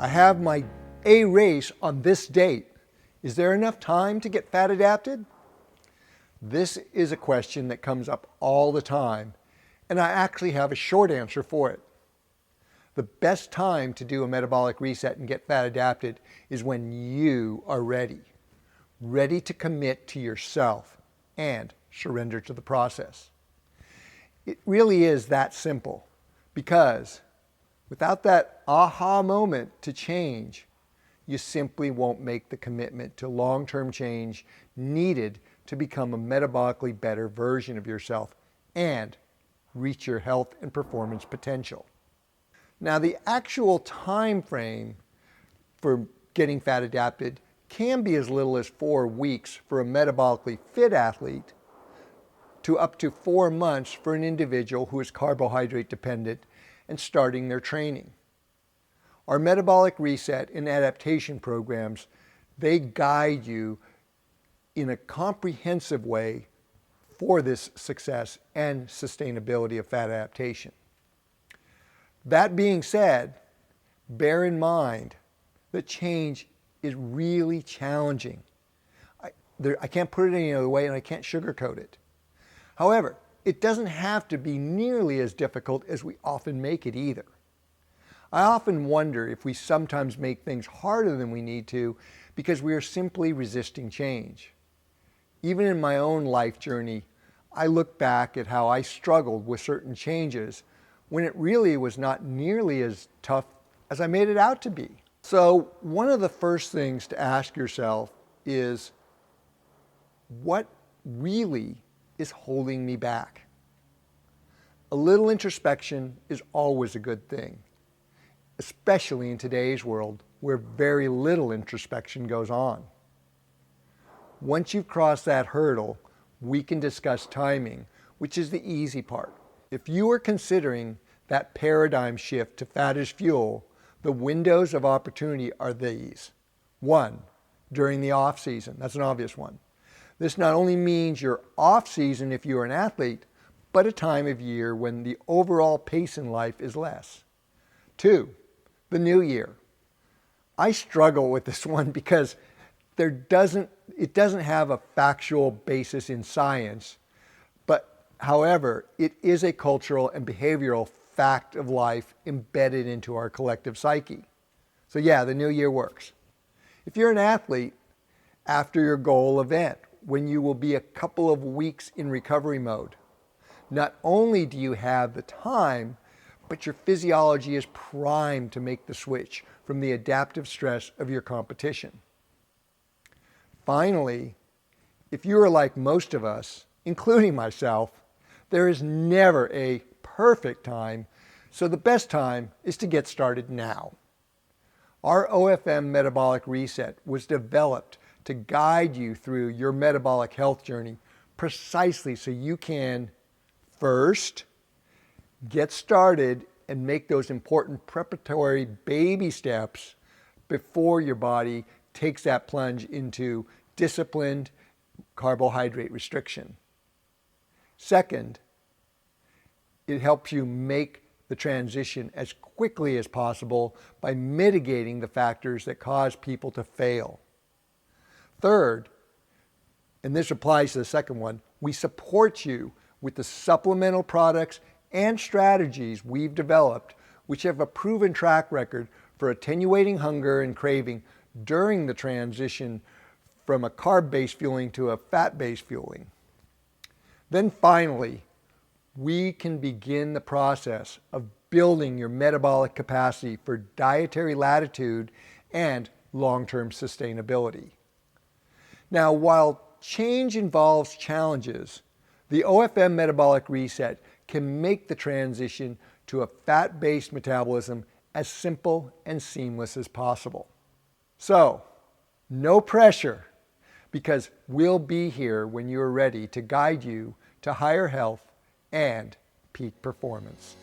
I have my A race on this date. Is there enough time to get fat adapted? This is a question that comes up all the time, and I actually have a short answer for it. The best time to do a metabolic reset and get fat adapted is when you are ready to commit to yourself and surrender to the process. It really is that simple, because without that aha moment to change, you simply won't make the commitment to long-term change needed to become a metabolically better version of yourself and reach your health and performance potential. Now, the actual time frame for getting fat adapted can be as little as 4 weeks for a metabolically fit athlete to up to 4 months for an individual who is carbohydrate dependent and starting their training. Our metabolic reset and adaptation programs, they guide you in a comprehensive way for this success and sustainability of fat adaptation. That being said, bear in mind that change is really challenging. I can't put it any other way, and I can't sugarcoat it. However, it doesn't have to be nearly as difficult as we often make it either. I often wonder if we sometimes make things harder than we need to because we are simply resisting change. Even in my own life journey, I look back at how I struggled with certain changes when it really was not nearly as tough as I made it out to be. So one of the first things to ask yourself is, what really is holding me back? A little introspection is always a good thing, especially in today's world where very little introspection goes on. Once you've crossed that hurdle, we can discuss timing, which is the easy part. If you are considering that paradigm shift to fat as fuel, the windows of opportunity are these. 1, during the off season. That's an obvious one. This not only means your off season if you're an athlete, but a time of year when the overall pace in life is less. 2, the new year. I struggle with this one because it doesn't have a factual basis in science, but however, it is a cultural and behavioral fact of life embedded into our collective psyche. So yeah, the new year works. If you're an athlete, after your goal event, when you will be a couple of weeks in recovery mode, not only do you have the time, but your physiology is primed to make the switch from the adaptive stress of your competition. Finally, if you are like most of us, including myself, there is never a perfect time, so the best time is to get started now. Our OFM Metabolic Reset was developed to guide you through your metabolic health journey precisely so you can, first, get started and make those important preparatory baby steps before your body takes that plunge into disciplined carbohydrate restriction. Second, it helps you make the transition as quickly as possible by mitigating the factors that cause people to fail. Third, and this applies to the second one, we support you with the supplemental products and strategies we've developed, which have a proven track record for attenuating hunger and craving during the transition from a carb-based fueling to a fat-based fueling. Then finally, we can begin the process of building your metabolic capacity for dietary latitude and long-term sustainability. Now, while change involves challenges, the OFM Metabolic Reset can make the transition to a fat-based metabolism as simple and seamless as possible. So, no pressure, because we'll be here when you're ready to guide you to higher health and peak performance.